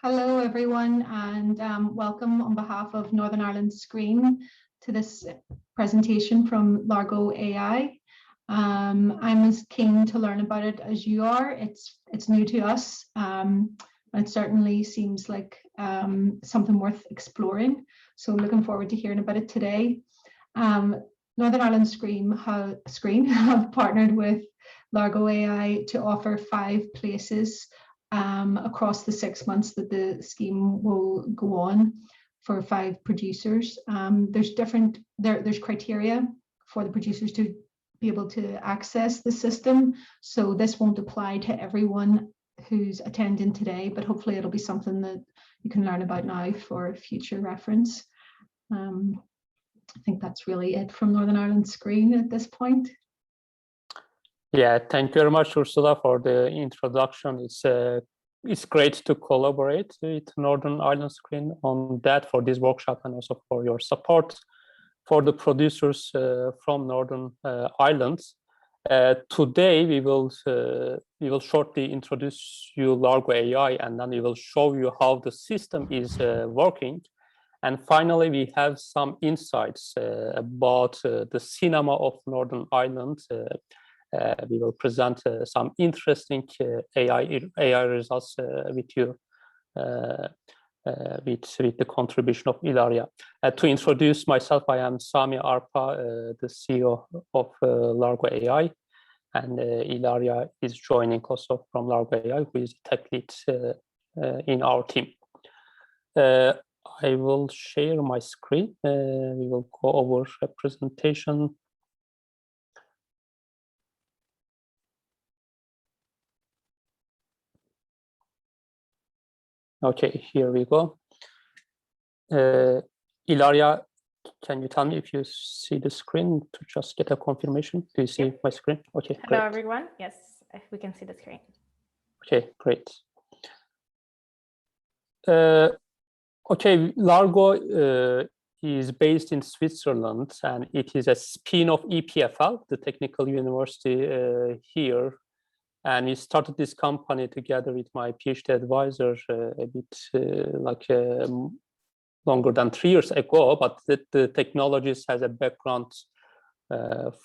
Hello, everyone, and welcome on behalf of Northern Ireland Screen to this presentation from Largo AI. I'm as keen to learn about it as you are. It's new to us. It certainly seems like something worth exploring. So looking forward to hearing about it today. Northern Ireland Screen have partnered with Largo AI to offer 5 places across the 6 months that the scheme will go on for 5 producers. There's criteria for the producers to be able to access the system. So this won't apply to everyone who's attending today, but hopefully it'll be something that you can learn about now for future reference. I think that's really it from Northern Ireland Screen at this point. Yeah, thank you very much, Ursula, for the introduction. It's great to collaborate with Northern Ireland Screen on that for this workshop, and also for your support for the producers from Northern Ireland. Today we will shortly introduce you Largo AI, and then we will show you how the system is working. And finally, we have some insights about the cinema of Northern Ireland. We will present some interesting AI results with you, with the contribution of Ilaria. To introduce myself, I am Sami Arpa, the CEO of Largo AI, and Ilaria is joining also from Largo AI, who is tech lead in our team. I will share my screen. We will go over a presentation. Okay, here we go. Ilaria, can you tell me if you see the screen to just get a confirmation? Do you see my screen? Okay, hello, great. everyone. Yes, we can see the screen. Okay, great. Okay, Largo is based in Switzerland, and it is a spin of EPFL, the technical university here. And we started this company together with my PhD advisor a bit longer than 3 years ago, but the technologies has a background of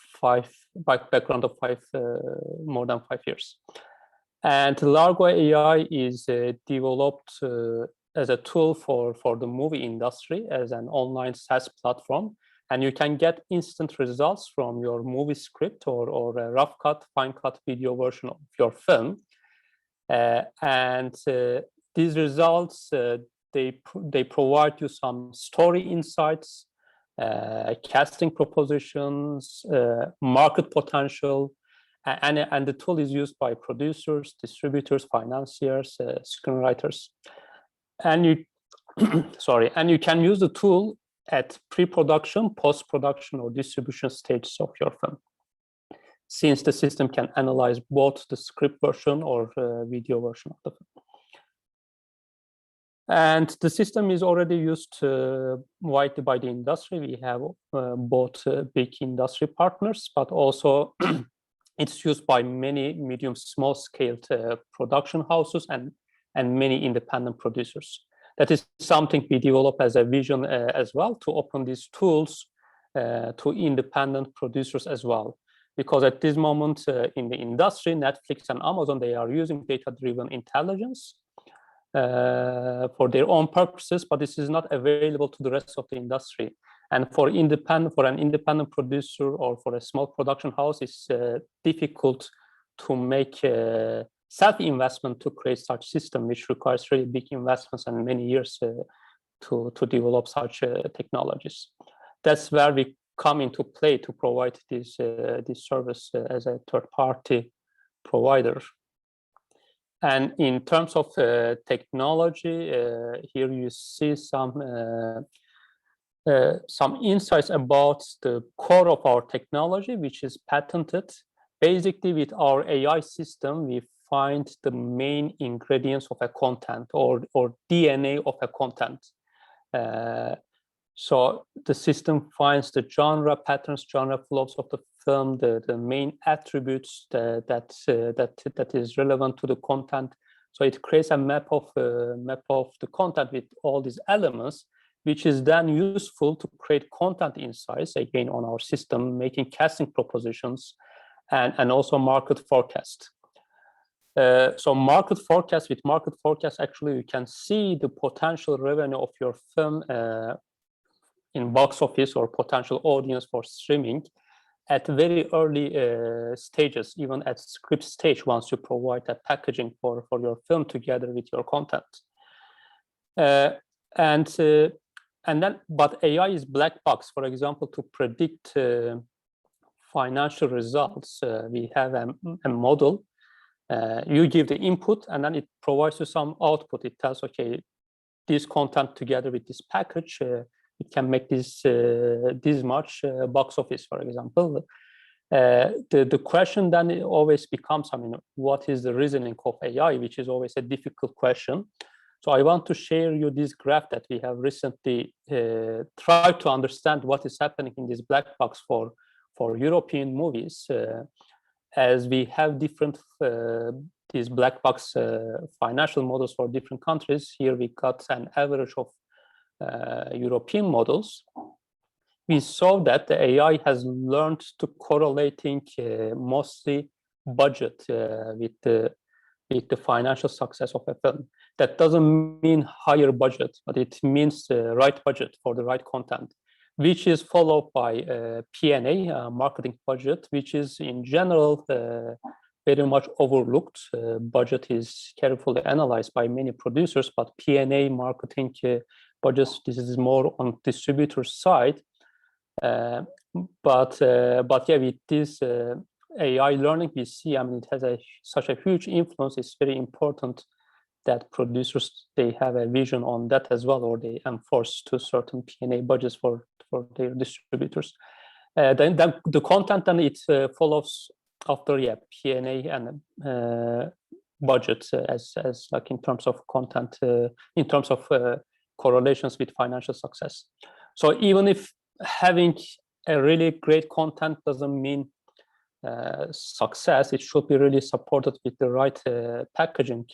more than 5 years. And Largo AI is developed as a tool for the movie industry, as an online SaaS platform. And you can get instant results from your movie script or a rough cut, fine cut video version of your film. And these results, they provide you some story insights, casting propositions, market potential, and the tool is used by producers, distributors, financiers, screenwriters. And you, and you can use the tool at pre-production, post-production, or distribution stages of your film, since the system can analyze both the script version or video version of the film. And the system is already used widely by the industry. We have both big industry partners, but also it's used by many medium, small-scale production houses and many independent producers. That is something we develop as a vision as well, to open these tools to independent producers as well. Because at this moment in the industry, Netflix and Amazon, they are using data-driven intelligence for their own purposes, but this is not available to the rest of the industry. And for an independent producer or for a small production house, it's difficult to make self-investment to create such system, which requires really big investments and many years to develop such technologies. That's where we come into play to provide this service as a third-party provider. And in terms of technology, here you see some insights about the core of our technology, which is patented. Basically, with our AI system, we find the main ingredients of a content or DNA of a content. So the system finds the genre patterns, genre flows of the film, the main attributes that is relevant to the content, So it creates a map of the content with all these elements, which is then useful to create content insights, again, on our system, making casting propositions and also market forecast. So with market forecast, actually, you can see the potential revenue of your film in box office or potential audience for streaming at very early stages, even at script stage, once you provide that packaging for your film together with your content. But AI is black box. For example, to predict financial results, we have a model. You give the input, and then it provides you some output. It tells, okay, this content together with this package, it can make this much box office, for example. The question then always becomes, what is the reasoning of AI, which is always a difficult question. So I want to share you this graph that we have recently tried to understand what is happening in this black box for European movies, as we have different these black box financial models for different countries. Here we got an average of European models. We saw that the AI has learned to correlating mostly budget with the financial success of a film. That doesn't mean higher budget, but it means the right budget for the right content, which is followed by P&A, marketing budget, which is in general very much overlooked. Budget is carefully analyzed by many producers, but P&A marketing budgets, this is more on distributor side. But yeah, with this AI learning, we see, it has such a huge influence. It's very important that producers, they have a vision on that as well, or they enforce to certain P&A budgets for their distributors. Then the content, then it follows after, P&A and budget as like in terms of content, in terms of correlations with financial success. So even if having a really great content doesn't mean success, it should be really supported with the right packaging.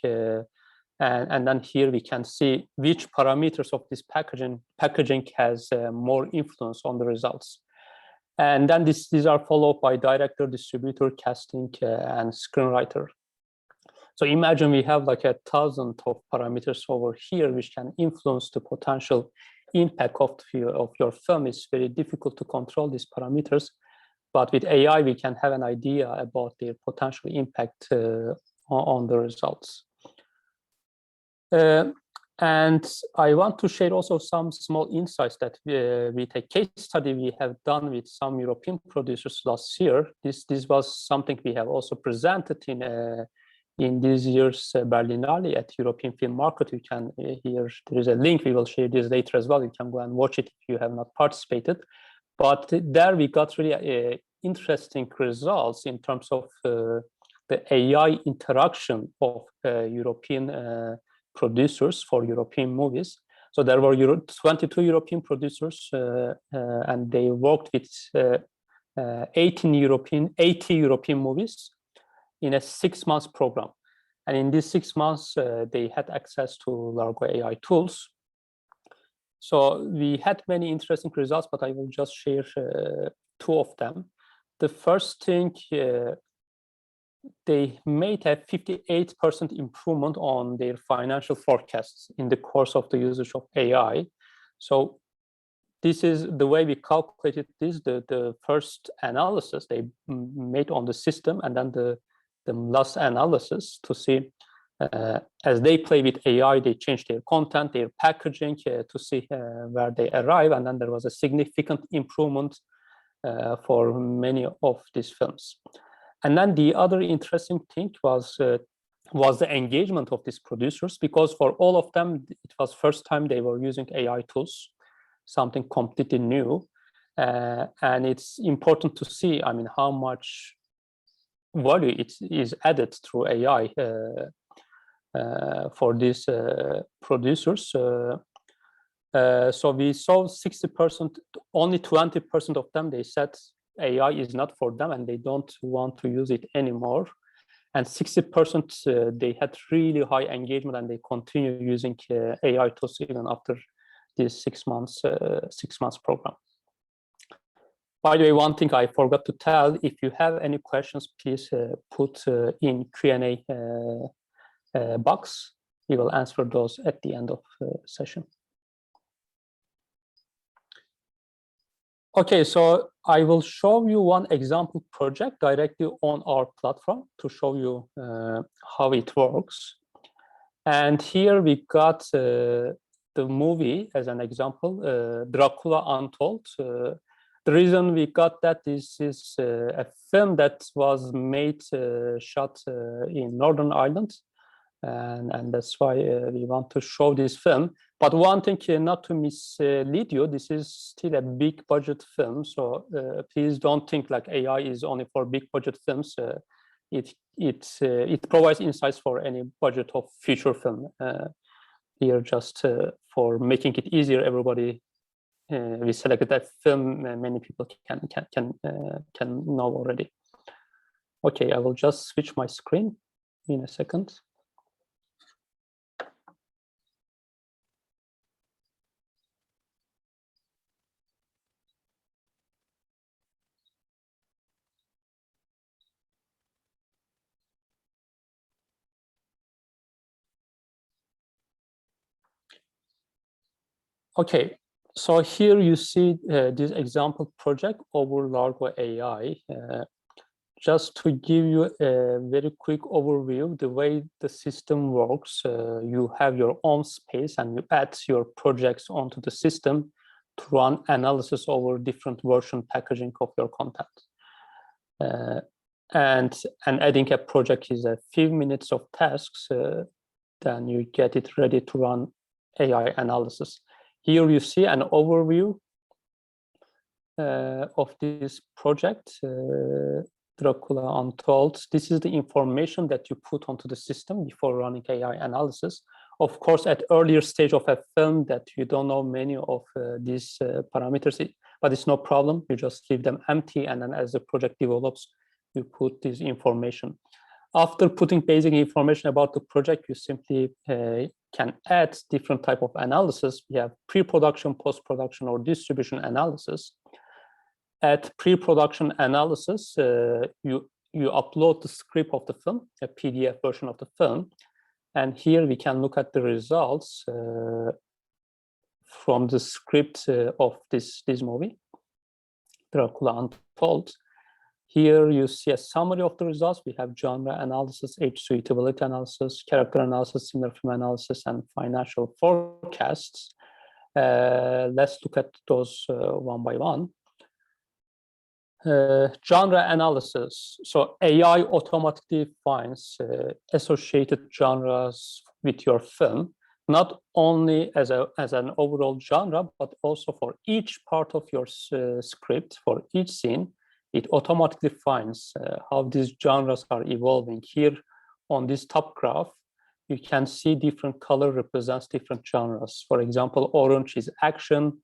And then here we can see which parameters of this packaging has more influence on the results. And then these are followed by director, distributor, casting, and screenwriter. So imagine we have like 1,000 of parameters over here, which can influence the potential impact of your film. It's very difficult to control these parameters, but with AI, we can have an idea about their potential impact on the results. And I want to share also some small insights that with a case study we have done with some European producers last year. This was something we have also presented in this year's Berlinale at European Film Market. You can here, there is a link, we will share this later as well. You can go and watch it if you have not participated. But there we got really interesting results in terms of the AI interaction of European producers for European movies. So there were 22 European producers, and they worked with 80 European movies in a 6-month program. And in these 6 months, they had access to Largo AI tools. So we had many interesting results, but I will just share 2 of them. The first thing, they made a 58% improvement on their financial forecasts in the course of the usage of AI. So this is the way we calculated this, the first analysis they made on the system, and then the last analysis to see, as they play with AI, they change their content, their packaging to see where they arrive. And then there was a significant improvement for many of these films. And then the other interesting thing was the engagement of these producers, because for all of them, it was first time they were using AI tools, something completely new. And it's important to see, how much value it is added through AI for these producers. So we saw 60%, only 20% of them, they said AI is not for them and they don't want to use it anymore. and 60% they had really high engagement, and they continue using AI tools even after this 6 months program. By the way, one thing I forgot to tell: if you have any questions, please put in Q&A box. We will answer those at the end of the session. Okay, so I will show you one example project directly on our platform to show you how it works. And here we got the movie as an example, Dracula Untold. The reason we got that is a film that was made, shot in Northern Ireland. And that's why we want to show this film. But one thing, not to mislead you, this is still a big budget film. So please don't think like AI is only for big budget films. It provides insights for any budget of future film. Here, just for making it easier, everybody we selected that film. Many people can know already. Okay, I will just switch my screen in a second. Okay, so here you see this example project over Largo AI. Just to give you a very quick overview, the way the system works, you have your own space and you add your projects onto the system to run analysis over different version packaging of your content. And adding a project is a few minutes of tasks, then you get it ready to run AI analysis. Here you see an overview of this project, Dracula Untold. This is the information that you put onto the system before running AI analysis. Of course, at earlier stage of a film that you don't know many of these parameters, but it's no problem. You just leave them empty, and then as the project develops, you put this information. After putting basic information about the project, you simply can add different type of analysis. We have pre-production, post-production, or distribution analysis. At pre-production analysis, you upload the script of the film, a PDF version of the film, and here we can look at the results from the script of this movie, Dracula Untold. Here you see a summary of the results. We have genre analysis, age suitability analysis, character analysis, similar film analysis, and financial forecasts. Let's look at those one by one. Genre analysis. So AI automatically finds associated genres with your film, not only as an overall genre, but also for each part of your script, for each scene. It automatically finds how these genres are evolving. Here on this top graph, you can see different color represents different genres. For example, orange is action,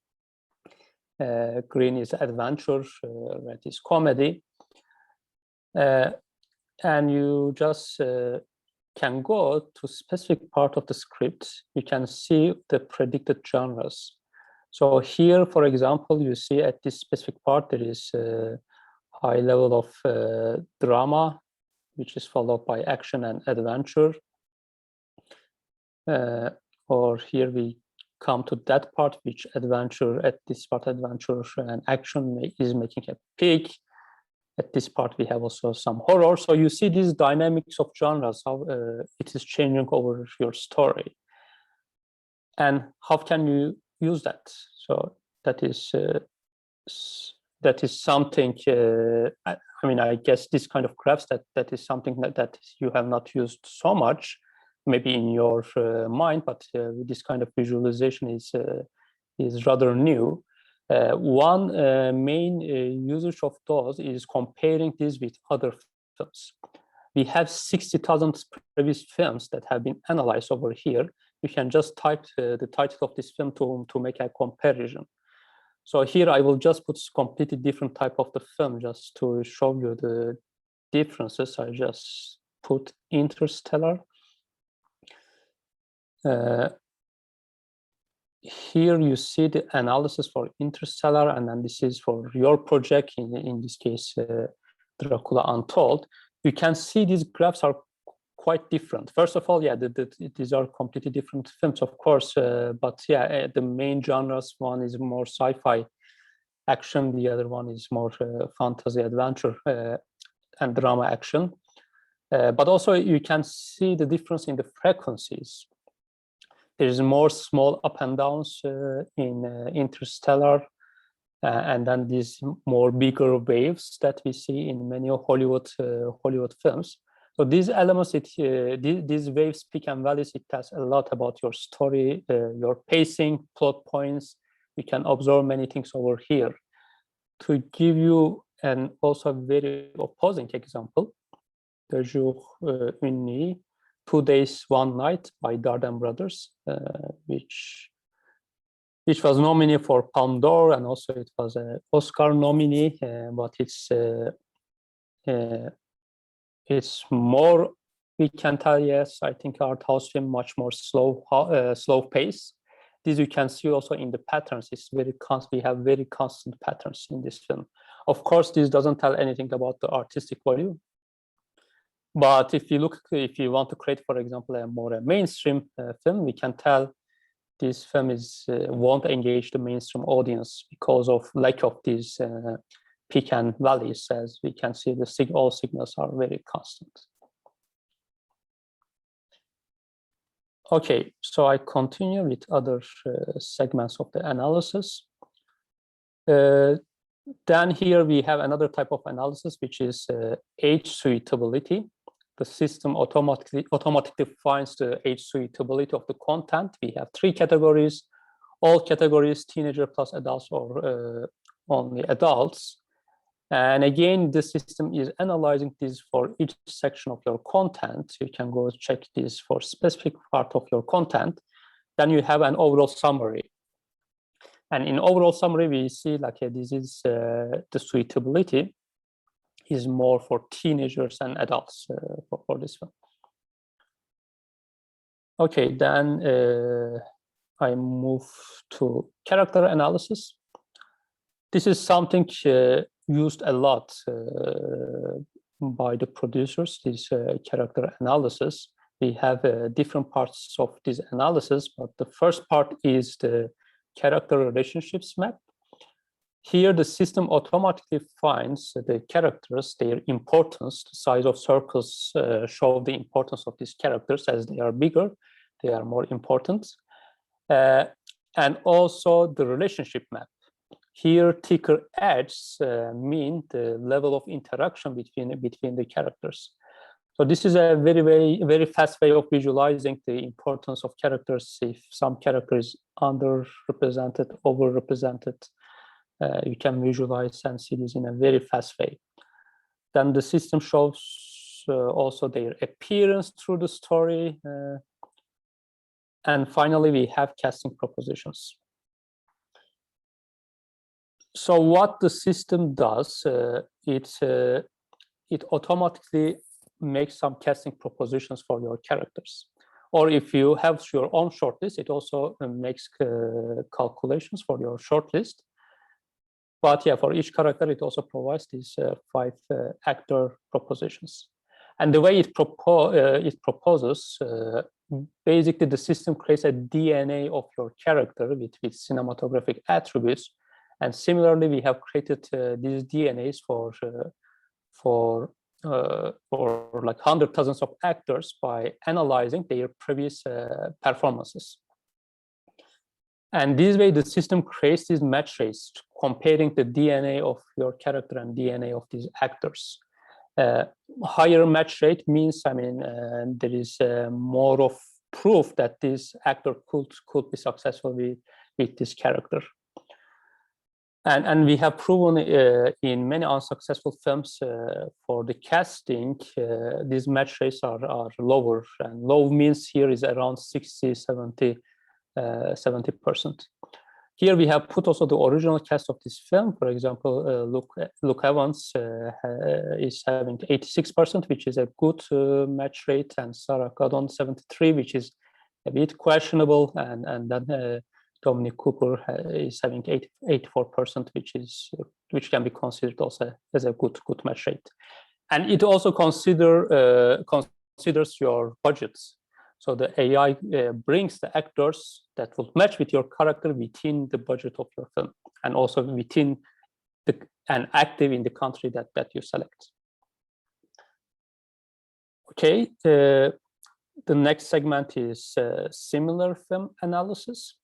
green is adventure, red is comedy. And you just can go to specific part of the script. You can see the predicted genres. So here, for example, you see at this specific part, there is high level of drama, which is followed by action and adventure. Or here we come to that part, which adventure, at this part, adventure and action is making a peak. At this part, we have also some horror. So you see these dynamics of genres, how it is changing over your story. And how can you use that? So that is something, I mean, I guess this kind of graphs, that is something that you have not used so much, maybe in your mind, but this kind of visualization is rather new. One main usage of those is comparing this with other films. We have 60,000 previous films that have been analyzed over here. You can just type the title of this film to make a comparison. So here I will just put completely different type of the film just to show you the differences. I just put Interstellar. Here you see the analysis for Interstellar, and then this is for your project, in this case, Dracula Untold. You can see these graphs are quite different. First of all, yeah, these are completely different films, of course, but yeah, the main genres, one is more sci-fi action, the other one is more fantasy adventure and drama action. But also you can see the difference in the frequencies. There's more small up and downs in Interstellar, and then these more bigger waves that we see in many Hollywood films. So these elements, these waves, peak and valleys, it tells a lot about your story, your pacing, plot points. You can observe many things over here. To give you an also very opposing example, De Jour Une Nuit, 2 Days, 1 Night by Dardenne Brothers, which was nominated for Palme d'Or, and also it was an Oscar nominee, but it's more, we can tell, yes, I think art house film, much more slow pace. This you can see also in the patterns. It's very constant. We have very constant patterns in this film. Of course, this doesn't tell anything about the artistic value. But if you want to create, for example, a more mainstream film, we can tell this film won't engage the mainstream audience because of lack of these peak and valleys. As we can see, all signals are very constant. Okay, so I continue with other segments of the analysis. Then here we have another type of analysis, which is age suitability. The system automatically finds the age suitability of the content. We have 3 categories, all categories, teenager plus adults or only adults. And again, the system is analyzing this for each section of your content. You can go check this for specific part of your content. Then you have an overall summary. And in overall summary, we see like this is the suitability is more for teenagers and adults for this one. Okay, then I move to character analysis. This is something used a lot by the producers, this character analysis. We have different parts of this analysis, but the first part is the character relationships map. Here, the system automatically finds the characters, their importance. The size of circles show the importance of these characters. As they are bigger, they are more important. And also the relationship map. Here, thicker edges mean the level of interaction between the characters. So this is a very fast way of visualizing the importance of characters. If some character is underrepresented, overrepresented, you can visualize and see this in a very fast way. Then the system shows also their appearance through the story. And finally, we have casting propositions. So what the system does, it automatically makes some casting propositions for your characters. Or if you have your own shortlist, it also makes calculations for your shortlist. But yeah, for each character, it also provides these 5 actor propositions. And the way it proposes, basically the system creates a DNA of your character with cinematographic attributes. And similarly, we have created these DNAs for like hundreds of thousands of actors by analyzing their previous performances. And this way, the system creates these match rates, comparing the DNA of your character and DNA of these actors. Higher match rate means, I mean, there is more of proof that this actor could be successful with this character. And we have proven in many unsuccessful films for the casting, these match rates are lower. And low means here is around 60, 70%. Here we have put also the original cast of this film. For example, Luke Evans is having 86%, which is a good match rate, and Sarah Gadon 73%, which is a bit questionable, and then Dominic Cooper is having 84%, which can be considered also as a good match rate. And it also considers your budgets. So the AI brings the actors that will match with your character within the budget of your film, and also within and active in the country that you select. Okay, the next segment is similar film analysis.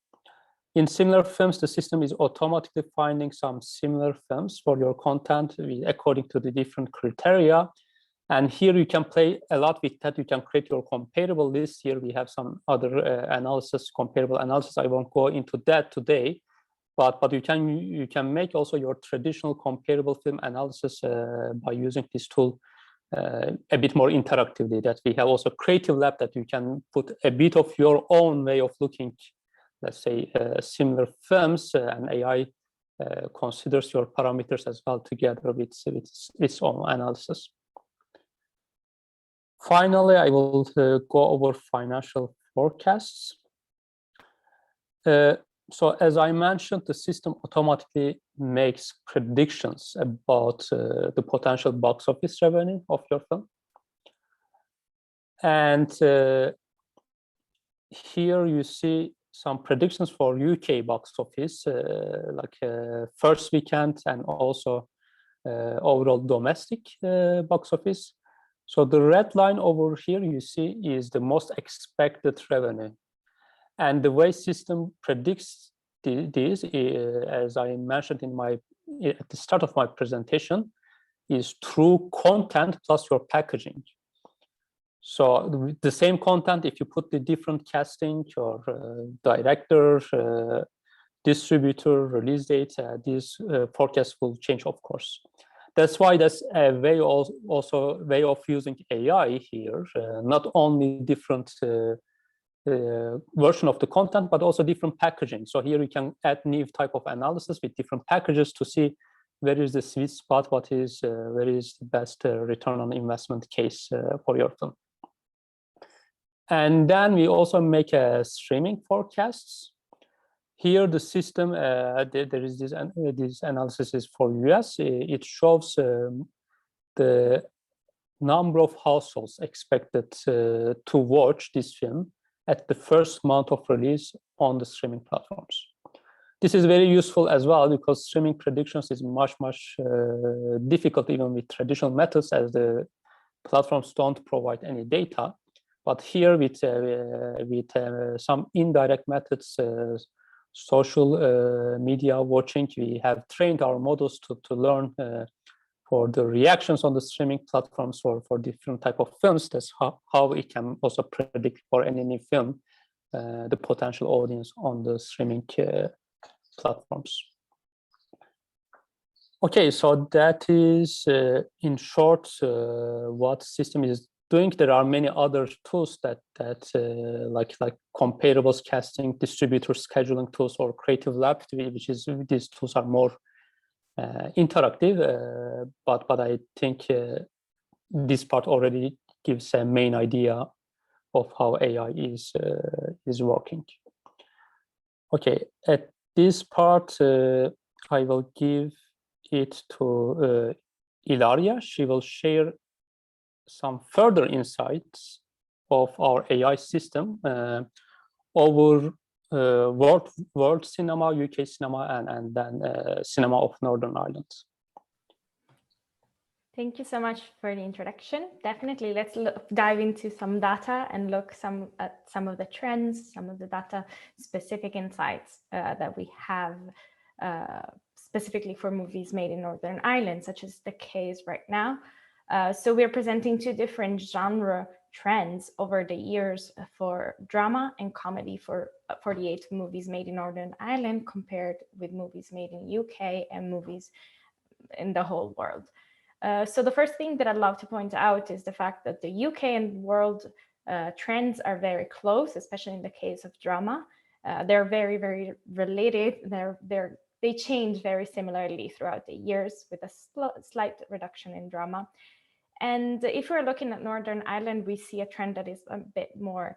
In similar films, the system is automatically finding some similar films for your content according to the different criteria. And here you can play a lot with that. You can create your comparable list. Here we have some other comparable analysis. I won't go into that today, but you can make also your traditional comparable film analysis by using this tool a bit more interactively. That we have also Creative Lab that you can put a bit of your own way of looking, let's say, similar films, and AI considers your parameters as well together with its own analysis. Finally, I will go over financial forecasts. So as I mentioned, the system automatically makes predictions about the potential box office revenue of your film. And here you see some predictions for UK box office, like first weekend, and also overall domestic box office. So the red line over here you see is the most expected revenue. And the way system predicts this, as I mentioned at the start of my presentation, is through content plus your packaging. So the same content, if you put the different casting or director, distributor, release date, these forecasts will change, of course. That's why that's a way of using AI here, not only different version of the content, but also different packaging. So here you can add new type of analysis with different packages to see where is the sweet spot, where is the best return on investment case for your film. And then we also make streaming forecasts. Here the system, there is this analysis is for US. It shows the number of households expected to watch this film at the first month of release on the streaming platforms. This is very useful as well because streaming predictions is much difficult even with traditional methods, as the platforms don't provide any data. But here with some indirect methods, social media watching, we have trained our models to learn for the reactions on the streaming platforms for different type of films. That's how it can also predict for any new film the potential audience on the streaming platforms. Okay, so that is in short what system is doing. There are many other tools that like comparables casting, distributor scheduling tools, or Creative Lab, which is these tools are more interactive, but I think this part already gives a main idea of how AI is working. Okay, at this part I will give it to Ilaria. She will share some further insights of our AI system over world cinema, UK cinema, and then cinema of Northern Ireland. Thank you so much for the introduction. Definitely, let's dive into some data and look at some of the trends, some of the data specific insights that we have specifically for movies made in Northern Ireland, such as the case right now. So we're presenting two different genre trends over the years for drama and comedy for 48 movies made in Northern Ireland compared with movies made in UK and movies in the whole world. So the first thing that I'd love to point out is the fact that the UK and world trends are very close, especially in the case of drama. They're very, very related. They change very similarly throughout the years, with a slight reduction in drama. And if we're looking at Northern Ireland, we see a trend that is a bit more,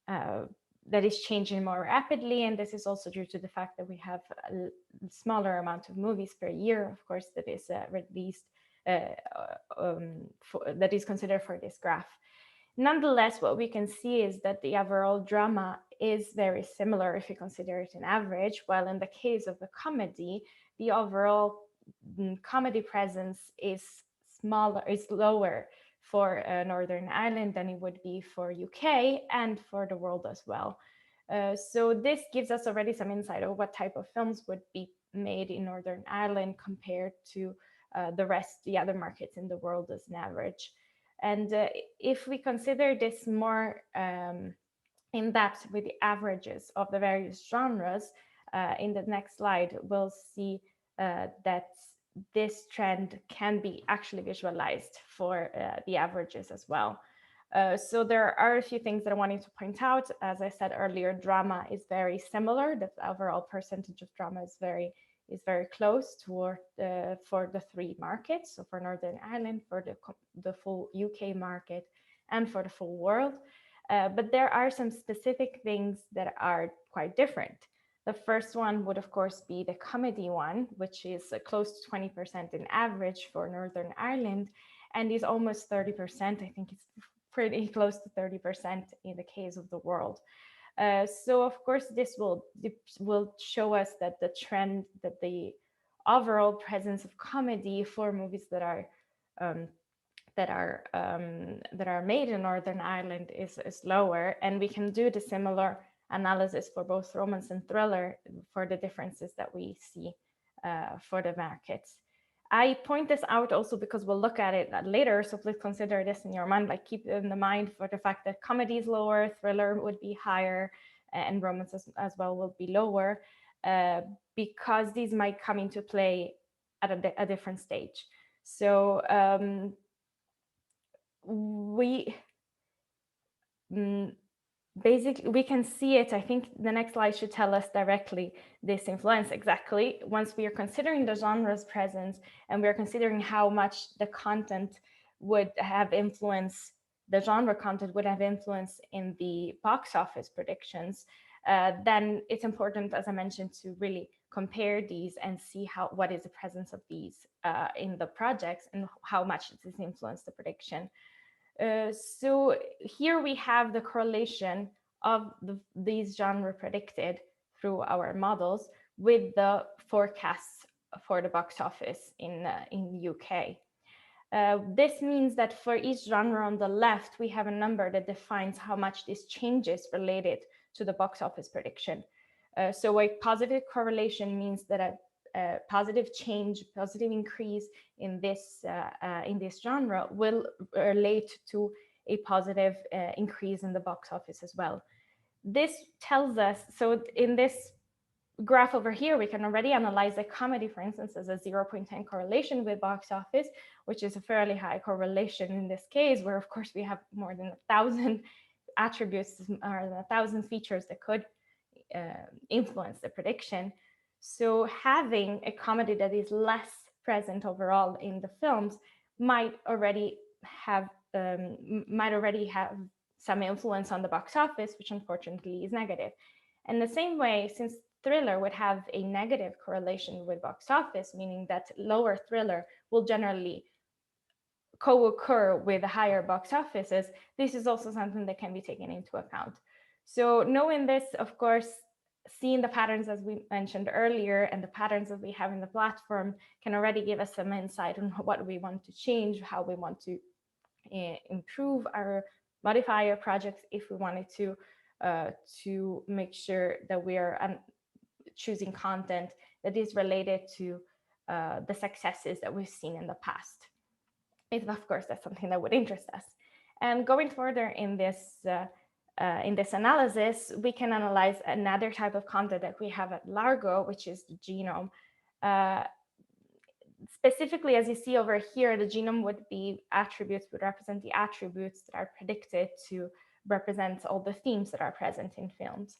that is changing more rapidly. And this is also due to the fact that we have a smaller amount of movies per year, of course, that is released, that is considered for this graph. Nonetheless, what we can see is that the overall drama is very similar if you consider it an average, while in the case of the comedy, the overall comedy presence is lower for Northern Ireland than it would be for UK and for the world as well. So this gives us already some insight of what type of films would be made in Northern Ireland compared to the other markets in the world as an average. And if we consider this more in depth with the averages of the various genres, in the next slide, we'll see that this trend can be actually visualized for the averages as well. So there are a few things that I wanted to point out. As I said earlier, drama is very similar. The overall percentage of drama is very close toward for the three markets. So for Northern Ireland, for the full UK market, and for the full world. But there are some specific things that are quite different. The first one would, of course, be the comedy one, which is close to 20% in average for Northern Ireland, and is almost 30%. I think it's pretty close to 30% in the case of the world. So of course, this will show us that the trend, that the overall presence of comedy for movies that are made in Northern Ireland is lower, and we can do the similar analysis for both romance and thriller for the differences that we see for the markets. I point this out also because we'll look at it later, so please consider this in your mind, like keep in the mind for the fact that comedy is lower, thriller would be higher, and romance as well will be lower, because these might come into play at a different stage. So basically, we can see it. I think the next slide should tell us directly this influence exactly. Once we are considering the genre's presence and we are considering how much the content would have influence, the genre content would have influence in the box office predictions, then it's important, as I mentioned, to really compare these and see what is the presence of these in the projects and how much does this influence the prediction. So here we have the correlation of these genre predicted through our models with the forecasts for the box office in UK. This means that for each genre on the left, we have a number that defines how much this changes related to the box office prediction. So a positive correlation means that a positive change, positive increase in this genre will relate to a positive increase in the box office as well. This tells us, so in this graph over here, we can already analyze a comedy, for instance, as a 0.10 correlation with box office, which is a fairly high correlation in this case, where of course we have more than 1,000 attributes or 1,000 features that could influence the prediction. So having a comedy that is less present overall in the films might already have some influence on the box office, which unfortunately is negative. In the same way, since thriller would have a negative correlation with box office, meaning that lower thriller will generally co-occur with higher box offices, this is also something that can be taken into account. So knowing this, of course, seeing the patterns as we mentioned earlier and the patterns that we have in the platform can already give us some insight on what we want to change, how we want to improve or modify our projects if we wanted to make sure that we are choosing content that is related to the successes that we've seen in the past. If, of course, that's something that would interest us. And going further in this analysis, we can analyze another type of content that we have at Largo, which is the genome. Specifically, as you see over here, the genome would represent the attributes that are predicted to represent all the themes that are present in films.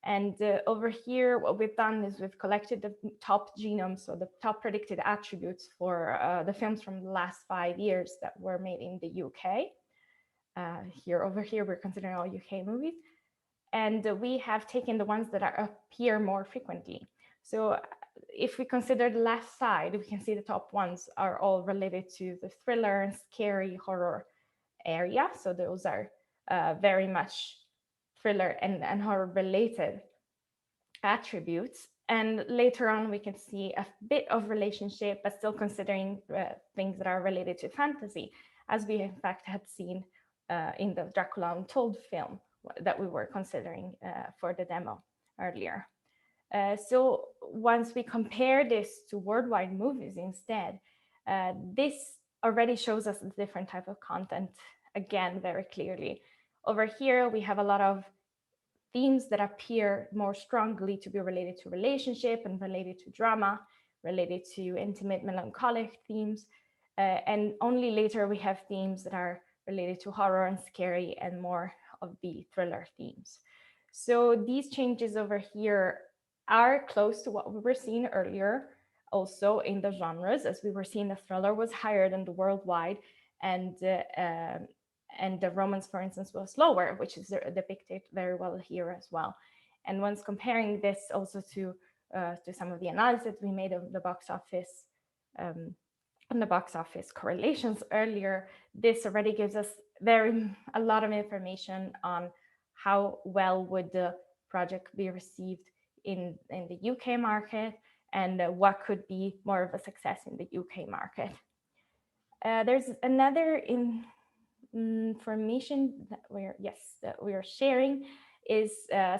And over here, what we've done is we've collected the top genomes, so the top predicted attributes for the films from the last 5 years that were made in the UK. Over here, we're considering all UK movies. And we have taken the ones that appear more frequently. So if we consider the left side, we can see the top ones are all related to the thriller and scary horror area. So those are very much thriller and horror related attributes. And later on, we can see a bit of relationship, but still considering things that are related to fantasy, as we in fact had seen in the Dracula Untold film that we were considering for the demo earlier. So once we compare this to worldwide movies instead, this already shows us a different type of content, again, very clearly. Over here, we have a lot of themes that appear more strongly to be related to relationship and related to drama, related to intimate melancholic themes. And only later we have themes that are related to horror and scary and more of the thriller themes. So these changes over here are close to what we were seeing earlier, also in the genres, as we were seeing the thriller was higher than the worldwide, and the romance, for instance, was lower, which is depicted very well here as well. And once comparing this also to some of the analysis we made of the box office, on the box office correlations earlier, this already gives us a lot of information on how well would the project be received in the UK market, and what could be more of a success in the UK market. There's another information that we are sharing is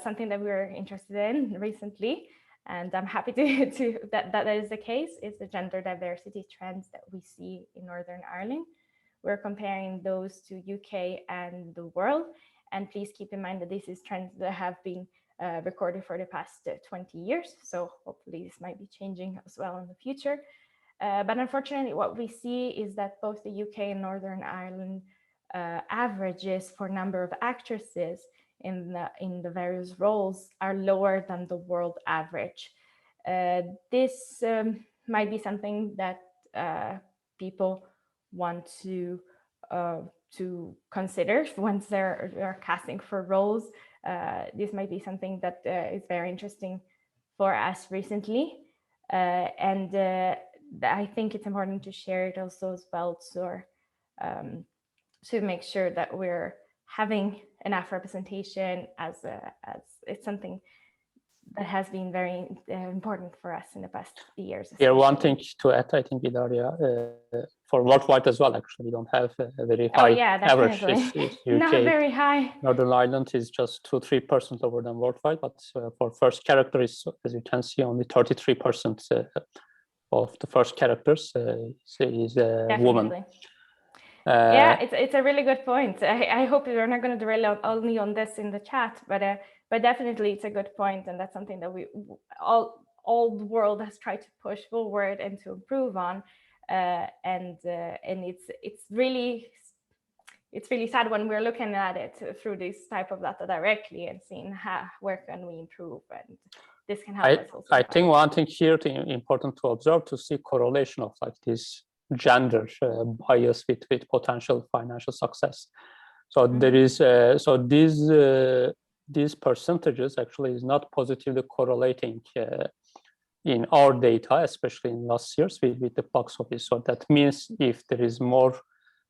something that we were interested in recently, and I'm happy that is the case, is the gender diversity trends that we see in Northern Ireland. We're comparing those to UK and the world, and please keep in mind that this is trends that have been recorded for the past 20 years, so hopefully this might be changing as well in the future. But unfortunately, what we see is that both the UK and Northern Ireland averages for number of actresses in the various roles are lower than the world average. This might be something that people want to consider once they're casting for roles. This might be something that is very interesting for us recently, and I think it's important to share it also as well to make sure that we're having enough representation, as it's something that has been very important for us in the past years. Yeah, one thing to add, I think, Ilaria, for worldwide as well, actually, we don't have a very high average. It's UK, not very high. Northern Ireland is just 2-3% lower than worldwide, but for first characters, as you can see, only 33% of the first characters is a woman. Yeah, it's a really good point. I hope you're not going to derail only on this in the chat, but definitely it's a good point, and that's something that we all the world has tried to push forward and to improve on, and it's really sad when we're looking at it through this type of data directly and seeing where can we improve, and this can help us also. I think one thing here important to observe, to see correlation of like this gender bias with potential financial success. So there is so these percentages actually is not positively correlating in our data, especially in last years with the box office. So that means if there is more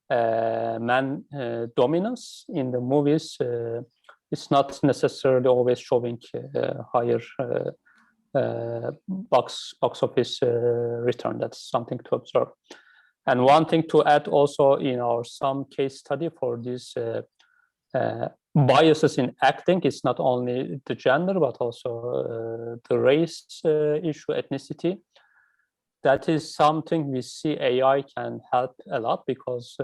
man dominance in the movies, it's not necessarily always showing higher box office return. That's something to observe. And one thing to add also in our some case study for these biases in acting, is not only the gender, but also the race issue, ethnicity. That is something we see AI can help a lot, because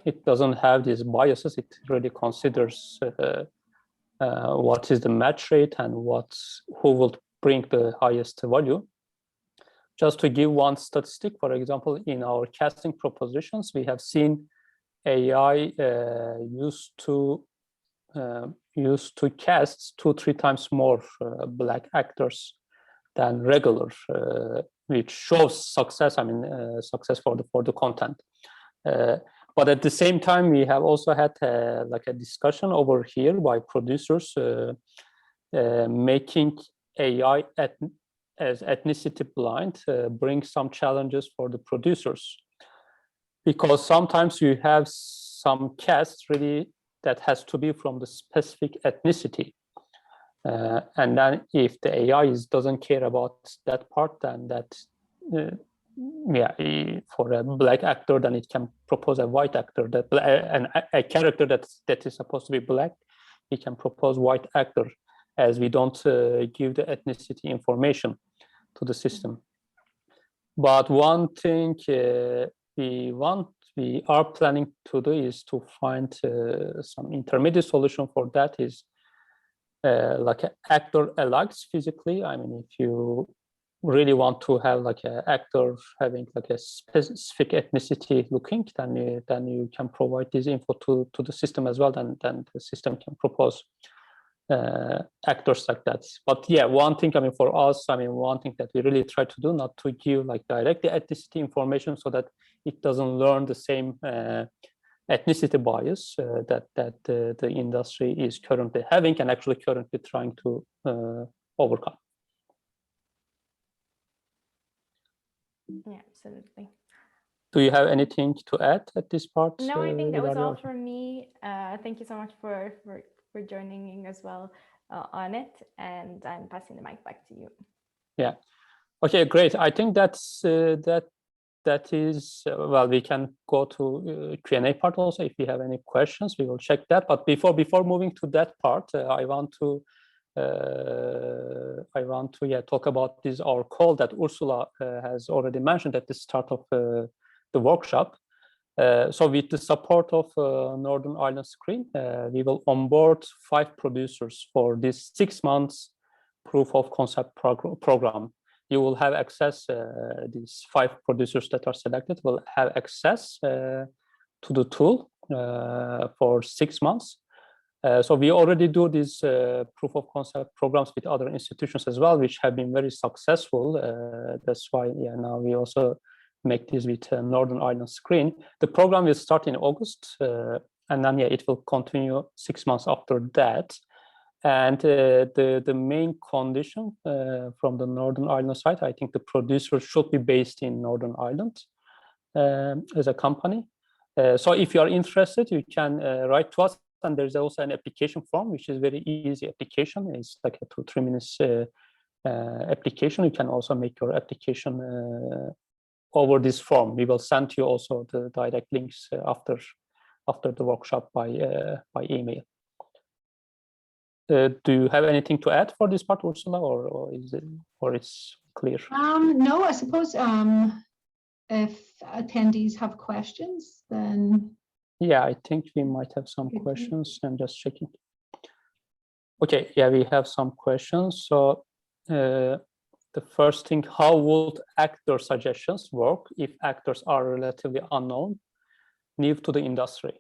it doesn't have these biases. It really considers what is the match rate and who will bring the highest value. Just to give one statistic, for example, in our casting propositions, we have seen AI used to used to cast 2-3 times more black actors than regular, which shows success. I mean, success for the content. But at the same time, we have also had like a discussion over here by producers making AI as ethnicity blind brings some challenges for the producers, because sometimes you have some casts really that has to be from the specific ethnicity. And then if the AI doesn't care about that part, then that, for a black actor, then it can propose a white actor, that a character that is supposed to be black, it can propose white actor, as we don't give the ethnicity information to the system. But one thing we are planning to do is to find some intermediate solution for that, is like an actor alikes physically. I mean, if you really want to have like an actor having like a specific ethnicity looking, then you can provide this info to the system as well. Then the system can propose actors like that. But yeah, one thing, I mean, for us, I mean, one thing that we really try to do, not to give like directly ethnicity information, so that it doesn't learn the same ethnicity bias that the industry is currently having and actually currently trying to overcome. Yeah, absolutely. Do you have anything to add at this part? No, I think that was all from me. Thank you so much for joining in as well on it, and I'm passing the mic back to you. Yeah. Okay, great. I think that's that is well, we can go to Q&A part also. If you have any questions, we will check that. But before moving to that part, I want to talk about this, our call that Ursula has already mentioned at the start of the workshop. So with the support of Northern Ireland Screen, we will onboard 5 producers for this 6 months proof of concept program. You will have access, these 5 producers that are selected will have access to the tool for 6 months. So we already do these proof of concept programs with other institutions as well, which have been very successful. That's why now we also make this with Northern Ireland Screen. The program will start in August, and then it will continue 6 months after that. And the main condition from the Northern Ireland side, I think the producer should be based in Northern Ireland as a company. So if you are interested, you can write to us. And there's also an application form, which is very easy application. It's like a 2-3 minutes application. You can also make your application over this form. We will send you also the direct links after the workshop by email. Do you have anything to add for this part, Ursula, or it's clear? No, I suppose if attendees have questions, then yeah, I think we might have some questions. I'm just checking. Okay, yeah, we have some questions. So the first thing, how would actor suggestions work if actors are relatively unknown, new to the industry?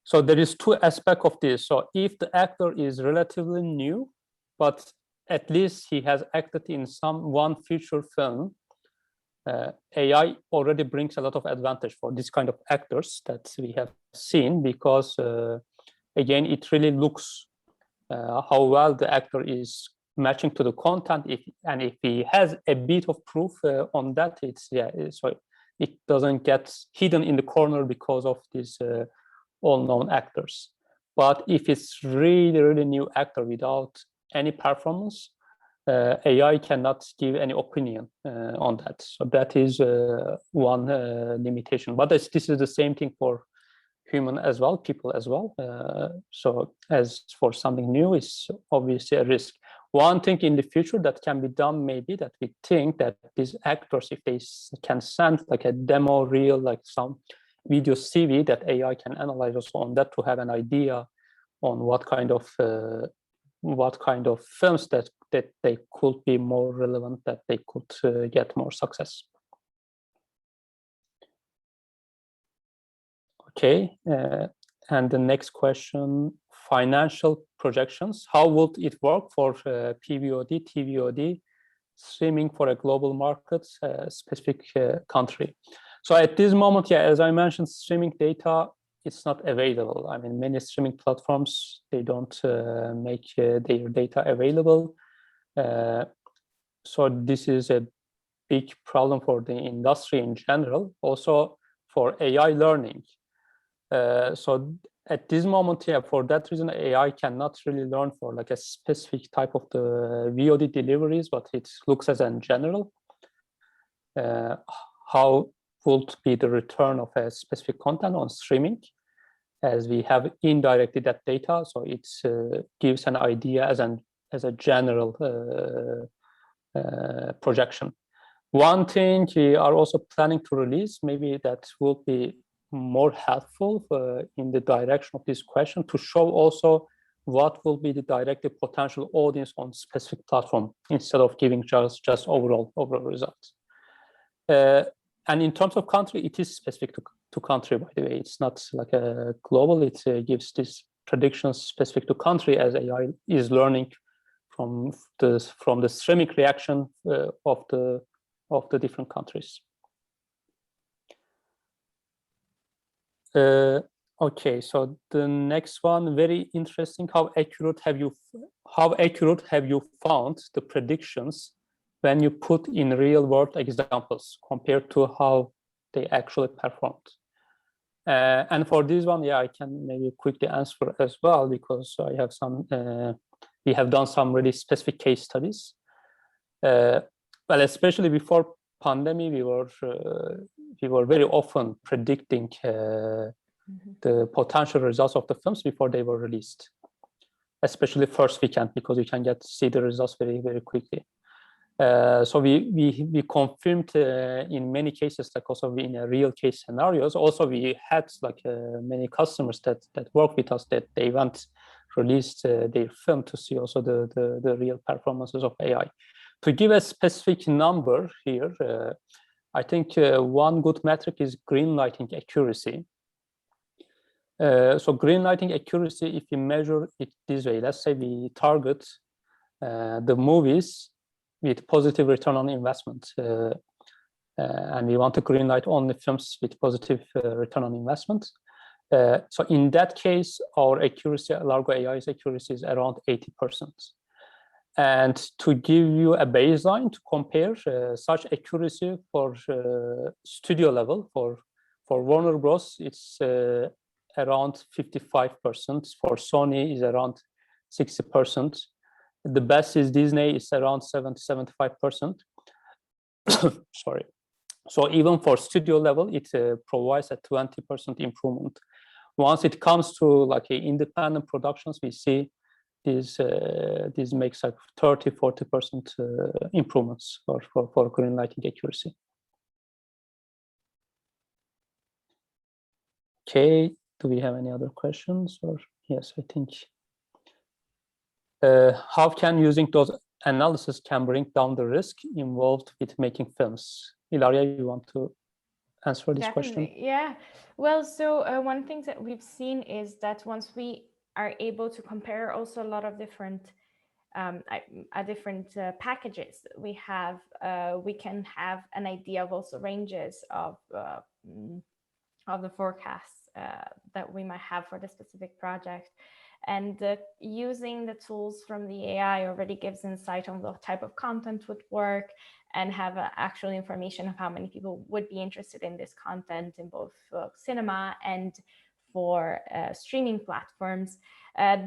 So there is 2 aspects of this. So if the actor is relatively new, but at least he has acted in one feature film, AI already brings a lot of advantage for this kind of actors that we have seen, because again, it really looks how well the actor is matching to the content. If he has a bit of proof on that, so it doesn't get hidden in the corner because of these all-known actors. But if it's really new actor without any performance, AI cannot give any opinion on that. So that is one limitation. But this is the same thing for human as well, people as well. So as for something new, it's obviously a risk. One thing in the future that can be done, maybe, that we think that these actors, if they can send like a demo reel, like some video CV, that AI can analyze also on that to have an idea on what kind of films that they could be more relevant, that they could get more success. Okay, and the next question financial projections. How would it work for PVOD, TVOD, streaming for a global market, specific country? So at this moment, yeah, as I mentioned, streaming data, it's not available. I mean, many streaming platforms, they don't make their data available. So this is a big problem for the industry in general, also for AI learning. So at this moment, yeah, for that reason, AI cannot really learn for like a specific type of the VOD deliveries, but it looks as in general. How would be the return of a specific content on streaming, as we have indirectly that data, so it gives an idea as a general projection. One thing we are also planning to release, maybe that will be more helpful in the direction of this question, to show also what will be the directly potential audience on specific platform, instead of giving just overall results. And in terms of country, it is specific to country, by the way. It's not like a global. It gives these predictions specific to country, as AI is learning from the streaming reaction of the different countries. Okay, so the next one, very interesting. How accurate have you found the predictions when you put in real world examples compared to how they actually performed? And for this one, yeah, I can maybe quickly answer as well, because I have some, we have done some really specific case studies. Well, especially before pandemic, we were very often predicting the potential results of the films before they were released, especially first weekend, because you can see the results very, very quickly. So we confirmed in many cases, like also in a real case scenarios. Also, we had like many customers that work with us, that they went released their film to see also the real performances of AI. To give a specific number here, I think one good metric is green lighting accuracy. So green lighting accuracy, if you measure it this way, let's say we target the movies with positive return on investment, and we want to green light only films with positive return on investment. So in that case, our accuracy, Largo AI's accuracy, is around 80%. And to give you a baseline to compare such accuracy for studio level, for Warner Bros, it's around 55%. For Sony is around 60%. The best is Disney, is around 70-75%. Sorry. So even for studio level, it provides a 20% improvement. Once it comes to like independent productions, we see this makes like 30-40% improvements for green lighting accuracy. Okay, do we have any other questions? Or yes, I think. How can using those analysis can bring down the risk involved with making films? Ilaria, you want to answer this question? Yeah. Well, so one thing that we've seen is that once we are able to compare also a lot of different packages we have, we can have an idea of also ranges of the forecasts that we might have for the specific project. And using the tools from the AI already gives insight on what type of content would work, and have actual information of how many people would be interested in this content in both cinema and for streaming platforms.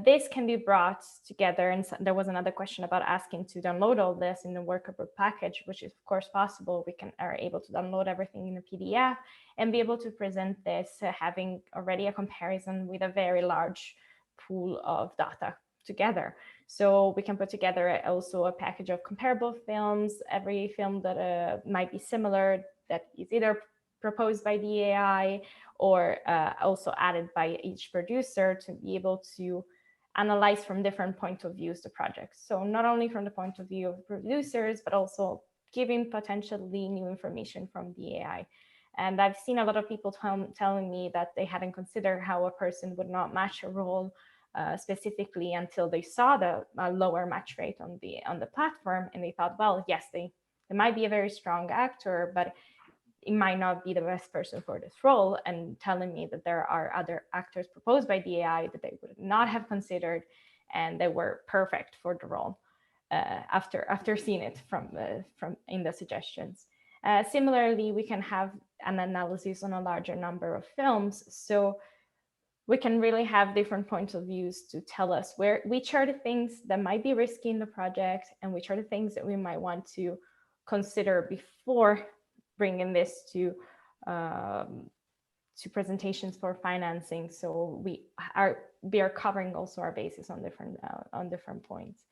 This can be brought together, and so there was another question about asking to download all this in a workable package, which is of course possible. We are able to download everything in a PDF and be able to present this having already a comparison with a very large pool of data together. So we can put together also a package of comparable films, every film that might be similar, that is either proposed by the AI or also added by each producer, to be able to analyze from different points of views the project. So not only from the point of view of producers, but also giving potentially new information from the AI. And I've seen a lot of people telling me that they hadn't considered how a person would not match a role specifically until they saw the lower match rate on the platform, and they thought, well, yes, they might be a very strong actor, but it might not be the best person for this role, and telling me that there are other actors proposed by the AI that they would not have considered, and they were perfect for the role after seeing it from in the suggestions. Similarly, we can have an analysis on a larger number of films, so we can really have different points of views to tell us which are the things that might be risky in the project, and which are the things that we might want to consider before bringing this to presentations for financing. So we are covering also our bases on different points.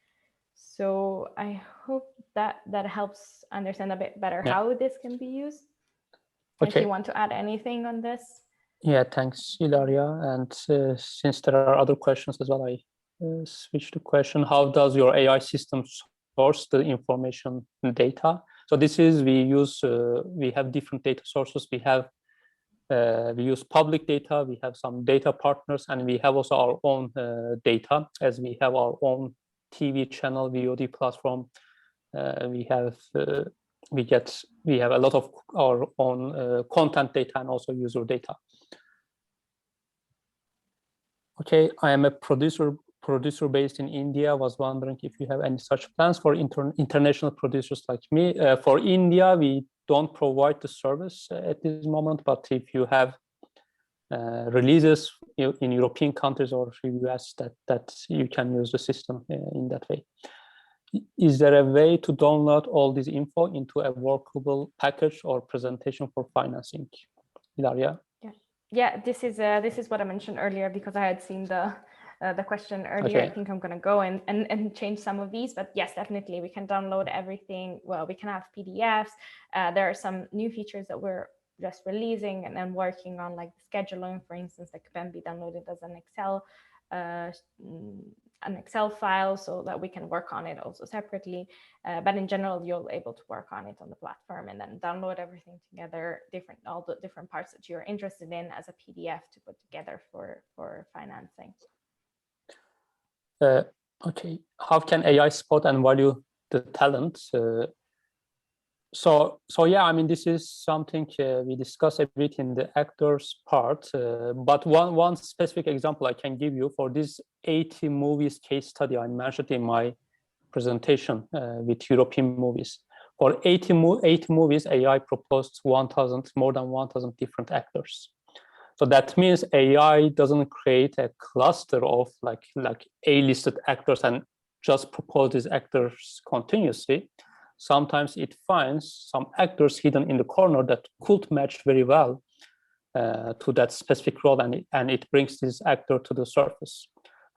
So I hope that helps understand a bit better how this can be used. Okay. If you want to add anything on this. Yeah, thanks, Ilaria. And since there are other questions as well, I switch to question: how does your AI system source the information and data? So this is, we have different data sources. We use public data, we have some data partners, and we have also our own data, as we have our own TV channel, VOD platform. We have a lot of our own content data and also user data. Okay, I am a producer based in India. Was wondering if you have any such plans for international producers like me. For India, we don't provide the service at this moment, but if you have releases in European countries or US, that you can use the system in that way. Is there a way to download all this info into a workable package or presentation for financing? Ilaria? Yeah, this is what I mentioned earlier, because I had seen the question earlier. Okay. I think I'm going to go and change some of these, but yes, definitely we can download everything. Well, we can have PDFs. There are some new features that we're just releasing and then working on, like scheduling, for instance, that can be downloaded as an Excel file, so that we can work on it also separately. But in general, you'll be able to work on it on the platform and then download everything together, all the different parts that you're interested in as a PDF to put together for financing. Okay, how can AI spot and value the talent? So yeah, I mean, this is something we discuss a bit in the actors part, but one specific example I can give you for this 80 movies case study I mentioned in my presentation with European movies. For 80 movies, AI proposed more than 1,000 different actors. So that means AI doesn't create a cluster of like A-listed actors and just propose these actors continuously. Sometimes it finds some actors hidden in the corner that could match very well to that specific role, and it brings this actor to the surface.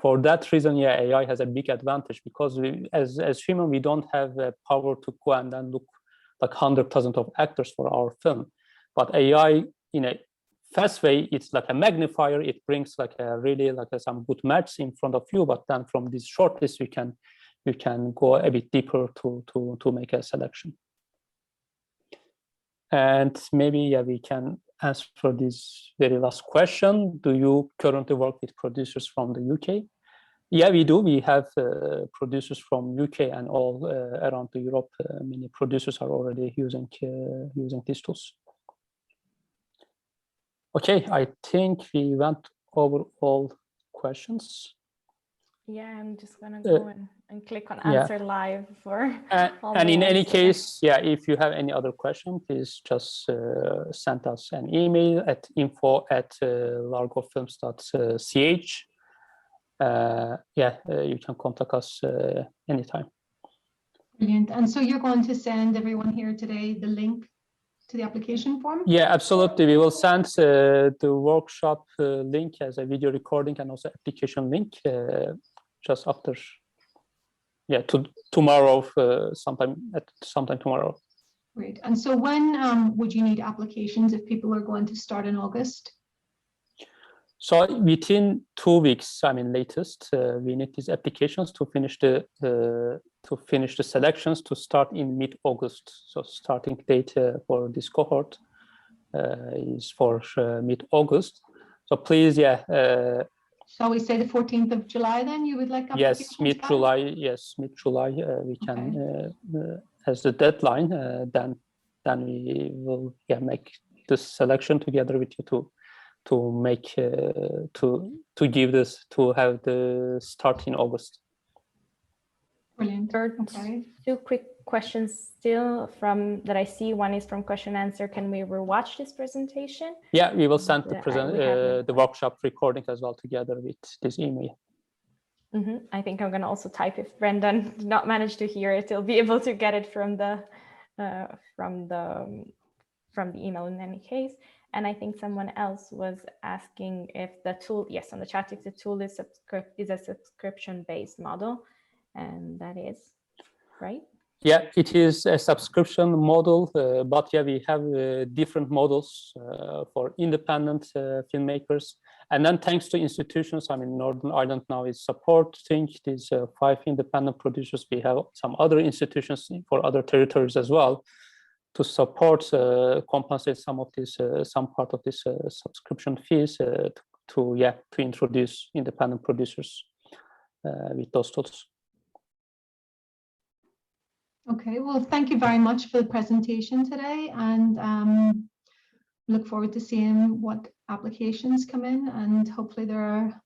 For that reason, yeah, AI has a big advantage, because as human, we don't have the power to go and then look like 100,000 of actors for our film. But AI, in a fast way, it's like a magnifier. It brings like a really some good match in front of you. But then from this short list, we can go a bit deeper to make a selection. And maybe, yeah, we can answer this very last question. Do you currently work with producers from the UK? Yeah, we do. We have producers from UK and all around Europe. Many producers are already using these tools. Okay, I think we went over all questions. Yeah, I'm just gonna go and click on answer live for all and in the any answers. case, yeah, if you have any other question, please just send us an email at info@largofilms.ch. You can contact us anytime. Brilliant. And so you're going to send everyone here today the link to the application form? Yeah, absolutely. We will send the workshop link as a video recording and also application link just after, tomorrow, sometime tomorrow. Great. And so when would you need applications if people are going to start in August? So within 2 weeks, I mean, latest, we need these applications to finish the selections to start in mid-August. So starting date for this cohort is for mid-August. So please, shall we say the 14th of July then? You would like Yes, applications mid-July. Yes, mid-July. We can as the deadline. Then we will make this selection together with you to make to give this to have the start in August. Brilliant. Okay. Two quick questions still from that I see. One is from question answer. Can we rewatch this presentation? Yeah, we will send the workshop recording as well together with this email. I think I'm going to also type if Brendan did not manage to hear it. He'll be able to get it from the email in any case. And I think someone else was asking if the tool, yes, on the chat, if the tool is a subscription-based model, and that is right. Yeah, it is a subscription model, but yeah, we have different models for independent filmmakers. And then thanks to institutions, I mean, Northern Ireland now is supporting these 5 independent producers. We have some other institutions for other territories as well to support, compensate some of this, some part of this subscription fees to introduce independent producers with those tools. Okay, well, thank you very much for the presentation today, and look forward to seeing what applications come in, and hopefully there are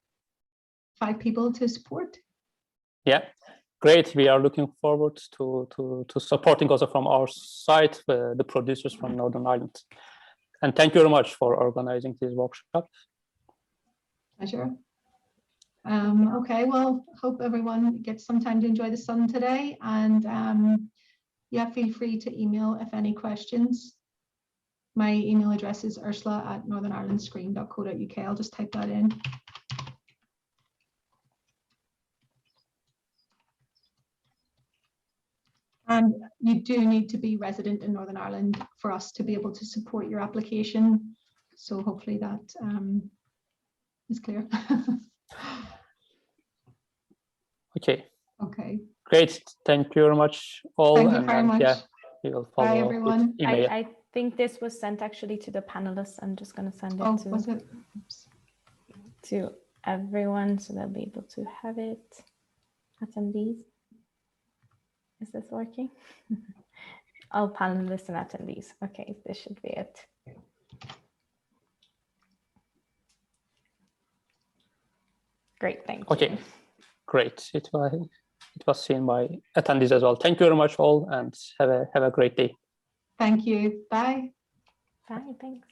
5 people to support. Yeah, great. We are looking forward to supporting also from our side the producers from Northern Ireland. And thank you very much for organizing this workshop. Pleasure. Okay, well, hope everyone gets some time to enjoy the sun today, and yeah, feel free to email if any questions. My email address is ursula@northernirelandscreen.co.uk. I'll just type that in. And you do need to be resident in Northern Ireland for us to be able to support your application. So hopefully that is clear. Okay. Okay. Great. Thank you very much, all. Thank you very much. Yeah, we will follow. Bye, everyone. I think this was sent actually to the panelists. I'm just going to send it to everyone so they'll be able to have it. Attendees. Is this working? All panelists and attendees. Okay, this should be it. Great, thank you. Okay, great. It was seen by attendees as well. Thank you very much, all, and have a great day. Thank you. Bye. Bye. Thanks.